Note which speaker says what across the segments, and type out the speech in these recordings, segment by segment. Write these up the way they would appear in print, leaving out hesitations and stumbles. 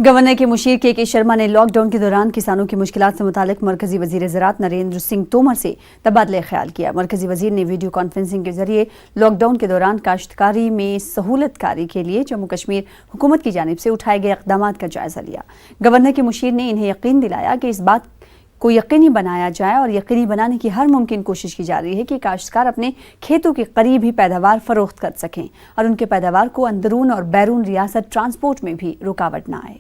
Speaker 1: Governor के मुशीर के शर्मा ने लॉकडाउन के दौरान किसानों की मुश्किलात से मुतालिक मरकजी वजीर ज़राअत नरेंद्र सिंह तोमर से तबादला ख्याल किया। मरकजी वजीर ने वीडियो कॉन्फ्रेंसिंग के जरिए लॉकडाउन के दौरान काश्तकारी में सहूलतकारी के लिए जम्मू कश्मीर हुकूमत की जानिब से उठाए गए इक़दाम का जायजा लिया। गवर्नर के मुशीर ने इन्हें यकीन दिलाया कि इस बात को यकीनी बनाया जाए और यकीनी बनाने की हर मुमकिन कोशिश की जा रही है कि काश्तकार अपने खेतों के करीब ही पैदावार फरोख्त कर सकें और उनके पैदावार को अंदरून और बैरून रियासत ट्रांसपोर्ट में भी रुकावट न आए।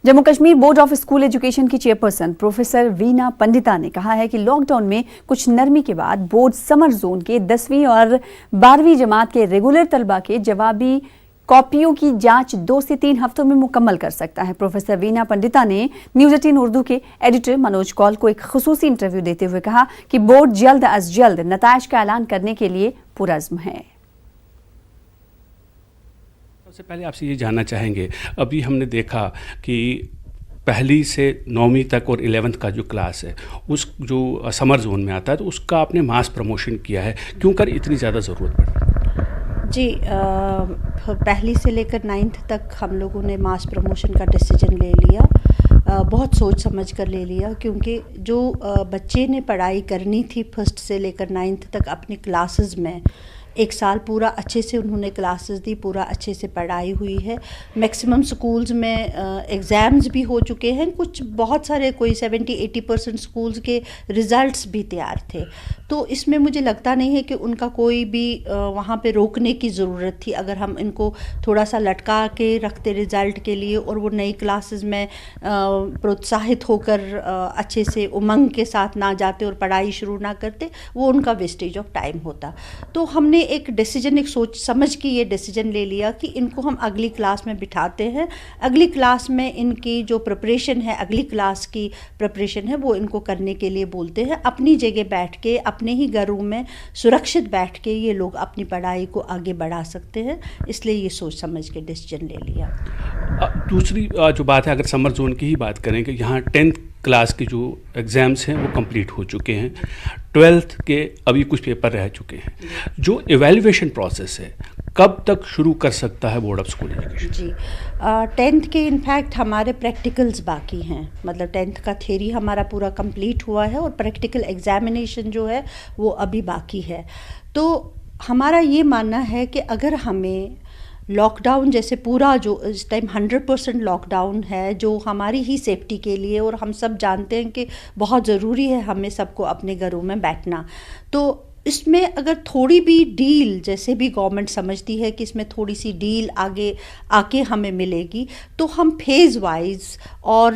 Speaker 1: Jammu Kashmir board of school education की चेयरपर्सन प्रोफेसर वीना पंडिता ने कहा है कि लॉकडाउन में कुछ नरमी के बाद बोर्ड समर जोन के 10वीं और 12वीं जमात के रेगुलर तलबा के जवाबी कॉपियों की जांच 2 से 3 हफ्तों में मुकम्मल कर सकता है। प्रोफेसर वीना पंडिता ने न्यूज़ 18 उर्दू के एडिटर मनोज कौल को एक खुसूसी इंटरव्यू देते हुए कहा कि बोर्ड जल्द अज जल्द नताइज का ऐलान करने के लिए पुरज़्म है।
Speaker 2: सबसे पहले आपसे ये जानना चाहेंगे, अभी हमने देखा कि पहली से 9वीं तक और 11th का जो क्लास है उस जो समर जोन में आता है तो उसका आपने मास प्रमोशन किया है, क्यों कर इतनी ज़्यादा ज़रूरत पड़ रही है?
Speaker 3: जी, पहली से लेकर 9th तक हम लोगों ने मास प्रमोशन का डिसीजन ले लिया, बहुत सोच समझ कर ले लिया, क्योंकि जो बच्चे ने पढ़ाई करनी थी 1st से लेकर 9th तक अपनी क्लासेस में, एक साल पूरा अच्छे से उन्होंने क्लासेस दी, पूरा अच्छे से पढ़ाई हुई है। मैक्सिमम स्कूल्स में एग्ज़ाम्स भी हो चुके हैं, कुछ बहुत सारे कोई 70-80% स्कूल्स के रिज़ल्ट्स भी तैयार थे। तो इसमें मुझे लगता नहीं है कि उनका कोई भी वहाँ पे रोकने की ज़रूरत थी। अगर हम इनको थोड़ा सा लटका के रखते रिज़ल्ट के लिए और वो नई क्लासेस में प्रोत्साहित होकर अच्छे से उमंग के साथ ना जाते और पढ़ाई शुरू ना करते, वो उनका वेस्टेज ऑफ टाइम होता। तो हमने एक डिसीजन, एक सोच समझ के ये डिसीजन ले लिया कि इनको हम अगली क्लास में बिठाते हैं। अगली क्लास में इनकी जो प्रिपरेशन है, अगली क्लास की प्रिपरेशन है, वो इनको करने के लिए बोलते हैं। अपनी जगह बैठ के, अपने ही घरों में सुरक्षित बैठ के ये लोग अपनी पढ़ाई को आगे बढ़ा सकते हैं, इसलिए ये सोच समझ के डिसीजन ले लिया।
Speaker 2: दूसरी जो बात है, अगर समर जोन की ही बात करें कि यहाँ 10th क्लास के जो एग्ज़ाम्स हैं वो कंप्लीट हो चुके हैं, 12th के अभी कुछ पेपर रह चुके हैं, जो एवेल्युएशन प्रोसेस है कब तक शुरू कर सकता है बोर्ड ऑफ स्कूल एजुकेशन?
Speaker 3: जी, 10th के इनफैक्ट हमारे प्रैक्टिकल्स बाकी हैं, मतलब 10th का थ्योरी हमारा पूरा कंप्लीट हुआ है और प्रैक्टिकल एग्जामिनेशन जो है वो अभी बाकी है। तो हमारा ये मानना है कि अगर हमें लॉकडाउन जैसे पूरा जो इस टाइम 100% लॉकडाउन है, जो हमारी ही सेफ्टी के लिए, और हम सब जानते हैं कि बहुत ज़रूरी है हमें सबको अपने घरों में बैठना, तो इसमें अगर थोड़ी भी डील, जैसे भी गवर्नमेंट समझती है कि इसमें थोड़ी सी डील आगे आके हमें मिलेगी, तो हम फेज़ वाइज और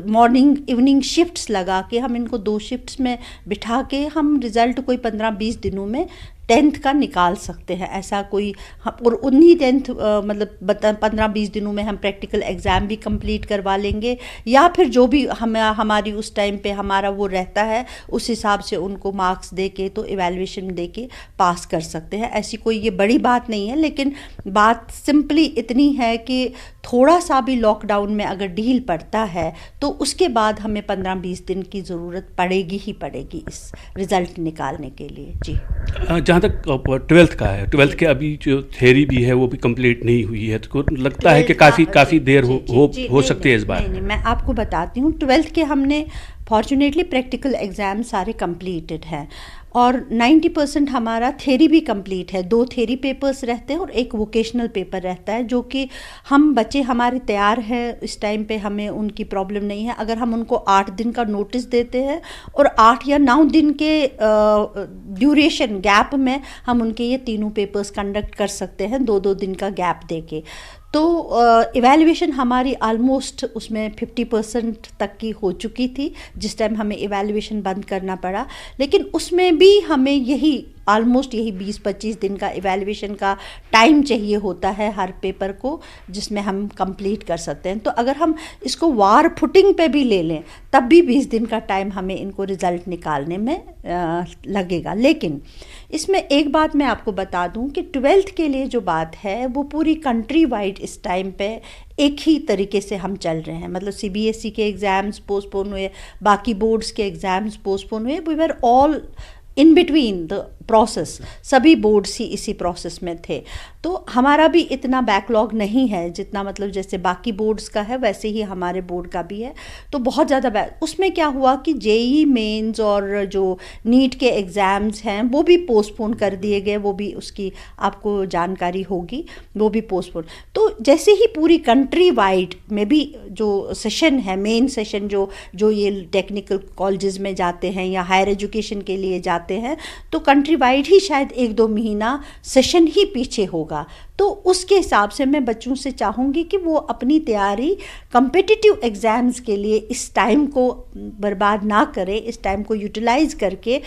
Speaker 3: मॉर्निंग इवनिंग शिफ्ट्स लगा के हम इनको 2 शिफ्ट्स में बिठा के हम रिज़ल्ट कोई 15-20 दिनों में 10th का निकाल सकते हैं। ऐसा कोई और उन्हीं 10th मतलब 15-20 दिनों में हम प्रैक्टिकल एग्ज़ाम भी कंप्लीट करवा लेंगे, या फिर जो भी हमारी उस टाइम पे हमारा वो रहता है उस हिसाब से उनको मार्क्स दे के, तो इवैल्यूएशन दे के पास कर सकते हैं। ऐसी कोई ये बड़ी बात नहीं है, लेकिन बात सिंपली इतनी है कि थोड़ा सा भी लॉकडाउन में अगर डील पड़ता है तो उसके बाद हमें 15-20 दिन की ज़रूरत पड़ेगी ही पड़ेगी इस रिज़ल्ट निकालने के लिए। जी,
Speaker 2: जहाँ तक 12th का है, 12th के अभी जो थ्योरी भी है वो भी कंप्लीट नहीं हुई है, तो लगता है कि काफ़ी देर हो सकती है इस बार।
Speaker 3: नहीं, मैं आपको बताती हूँ, 12th के हमने फॉर्चुनेटली प्रैक्टिकल एग्ज़ाम सारे कंप्लीटेड हैं और 90% हमारा थ्योरी भी कंप्लीट है। 2 थ्योरी पेपर्स रहते हैं और 1 वोकेशनल पेपर रहता है, जो कि हम बच्चे हमारे तैयार हैं इस टाइम पे, हमें उनकी प्रॉब्लम नहीं है। अगर हम उनको 8 दिन का नोटिस देते हैं और 8 या 9 दिन के ड्यूरेशन गैप में हम उनके ये तीनों पेपर्स कंडक्ट कर सकते हैं, 2-2 दिन का गैप देके। तो इवैल्यूएशन हमारी आलमोस्ट उसमें 50% तक की हो चुकी थी जिस टाइम हमें इवैल्यूएशन बंद करना पड़ा, लेकिन उसमें भी हमें यही ऑलमोस्ट यही 20-25 दिन का इवैल्यूएशन का टाइम चाहिए होता है हर पेपर को, जिसमें हम कंप्लीट कर सकते हैं। तो अगर हम इसको वार फुटिंग पे भी ले लें तब भी 20 दिन का टाइम हमें इनको रिज़ल्ट निकालने में लगेगा। लेकिन इसमें एक बात मैं आपको बता दूं कि 12th के लिए जो बात है वो पूरी कंट्री वाइड इस टाइम पे एक ही तरीके से हम चल रहे हैं। मतलब CBSE के एग्ज़ाम्स पोस्टपोन हुए, बाकी बोर्ड्स के एग्ज़ाम्स पोस्टपोन हुए, we were all in between the process, सभी बोर्ड्स ही इसी प्रोसेस में थे। तो हमारा भी इतना बैकलॉग नहीं है जितना मतलब जैसे बाकी बोर्ड्स का है वैसे ही हमारे बोर्ड का भी है। तो बहुत ज़्यादा उसमें क्या हुआ कि जेई मेंस और जो नीट के एग्ज़ाम्स हैं वो भी पोस्टपोन कर दिए गए, वो भी उसकी आपको जानकारी होगी, वो भी पोस्टपोन। तो जैसे ही पूरी कंट्री वाइड में भी जो सेशन है, मेन सेशन जो ये टेक्निकल कॉलेजेस में जाते हैं या हायर एजुकेशन के लिए जाते हैं, तो कंट्री वाइड ही शायद 1-2 महीना सेशन ही पीछे होगा। तो उसके हिसाब से मैं बच्चों से चाहूँगी कि वो अपनी तैयारी कॉम्पिटिटिव एग्ज़ाम्स के लिए इस टाइम को बर्बाद ना करें, इस टाइम को यूटिलाइज करके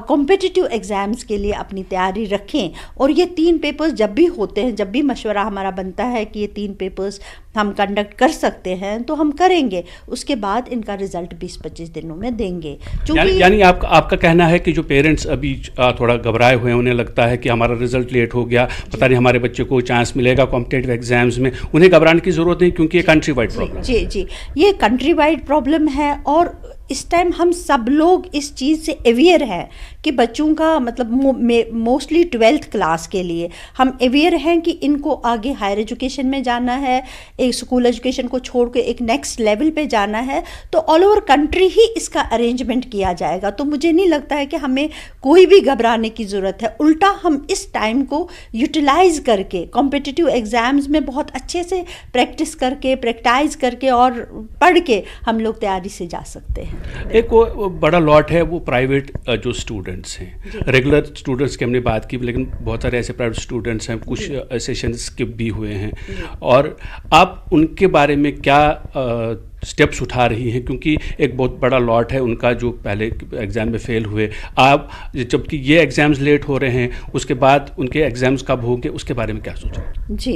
Speaker 3: कॉम्पिटिटिव एग्ज़ाम्स के लिए अपनी तैयारी रखें। और ये 3 पेपर्स जब भी होते हैं, जब भी मशवरा हमारा बनता है कि ये 3 पेपर्स हम कंडक्ट कर सकते हैं तो हम करेंगे, उसके बाद इनका रिजल्ट 20-25 दिनों में देंगे।
Speaker 2: यानी आपका कहना है कि जो पेरेंट्स अभी थोड़ा घबराए हुए हैं, उन्हें लगता है कि हमारा रिजल्ट लेट हो गया, पता नहीं हमारे बच्चे को चांस मिलेगा कॉम्पिटिटिव एग्जाम्स में, उन्हें घबराने की ज़रूरत नहीं क्योंकि ये कंट्री वाइड प्रॉब्लम है।
Speaker 3: जी, ये कंट्री वाइड प्रॉब्लम है और इस टाइम हम सब लोग इस चीज़ से अवेयर हैं कि बच्चों का मतलब मोस्टली 12th क्लास के लिए हम अवेयर हैं कि इनको आगे हायर एजुकेशन में जाना है, एक स्कूल एजुकेशन को छोड़ के एक नेक्स्ट लेवल पे जाना है। तो ऑल ओवर कंट्री ही इसका अरेंजमेंट किया जाएगा। तो मुझे नहीं लगता है कि हमें कोई भी घबराने की ज़रूरत है, उल्टा हम इस टाइम को यूटिलाइज करके कॉम्पिटिटिव एग्ज़ाम्स में बहुत अच्छे से प्रैक्टिस करके और पढ़ के हम लोग तैयारी से जा सकते हैं।
Speaker 2: एक वो बड़ा लॉट है वो प्राइवेट जो स्टूडेंट्स हैं, रेगुलर स्टूडेंट्स की हमने बात की, लेकिन बहुत सारे ऐसे प्राइवेट स्टूडेंट्स हैं, कुछ सेशन स्किप भी हुए हैं, और आप उनके बारे में क्या स्टेप्स उठा रही हैं? क्योंकि एक बहुत बड़ा लॉट है उनका जो पहले एग्ज़ाम में फेल हुए, आप जबकि ये एग्ज़ाम्स लेट हो रहे हैं, उसके बाद उनके एग्ज़ाम्स कब होंगे, उसके बारे में क्या सोचें?
Speaker 3: जी,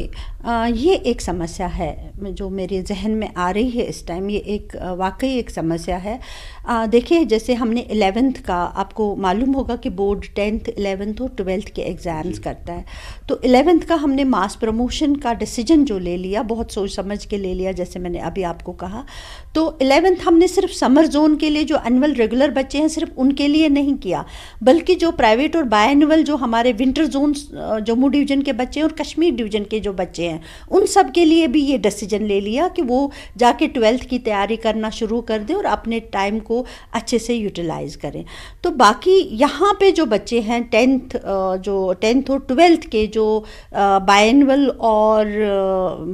Speaker 3: ये एक समस्या है जो मेरे जहन में आ रही है इस टाइम। ये एक वाकई एक समस्या है। देखिए, जैसे हमने 11th का, आपको मालूम होगा कि बोर्ड 10th, 11th और 12th के एग्ज़ाम्स करता है। तो 11th का हमने मास प्रमोशन का डिसीजन जो ले लिया, बहुत सोच समझ के ले लिया, जैसे मैंने अभी आपको कहा। तो 11th हमने सिर्फ समर जोन के लिए जो एनुअल रेगुलर बच्चे हैं सिर्फ उनके लिए नहीं किया, बल्कि जो प्राइवेट और बाय एनुअल जो हमारे विंटर जोन जम्मू डिवीज़न के बच्चे हैं और कश्मीर डिवीज़न के जो बच्चे हैं उन सब के लिए भी ये डिसीजन ले लिया कि वो जाके 12th की तैयारी करना शुरू कर दें और अपने टाइम को अच्छे से यूटिलाइज करें। तो बाकी यहाँ पे जो बच्चे हैं 10th और 12th के जो बाय एनुअल और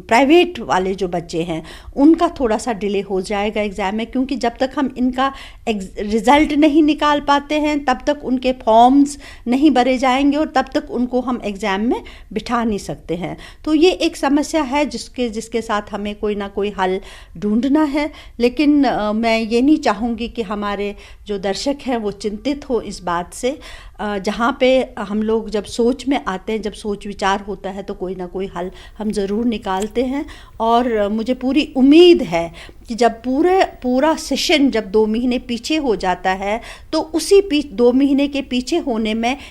Speaker 3: प्राइवेट वाले जो बच्चे हैं उनका थोड़ा सा डिले हो जाएगा एग्ज़ाम में, क्योंकि जब तक हम इनका रिज़ल्ट नहीं निकाल पाते हैं तब तक उनके फॉर्म्स नहीं भरे जाएंगे और तब तक उनको हम एग्ज़ाम में बिठा नहीं सकते हैं। तो ये एक समस्या है जिसके साथ हमें कोई ना कोई हल ढूंढना है। लेकिन मैं ये नहीं चाहूँगी कि हमारे जो दर्शक हैं वो चिंतित हो इस बात से। जहाँ पे हम लोग जब सोच में आते हैं, जब सोच विचार होता है तो कोई ना कोई हल हम ज़रूर निकालते हैं। और मुझे पूरी उम्मीद है कि जब पूरा सेशन जब 2 महीने पीछे हो जाता है तो उसी 2 महीने के पीछे होने में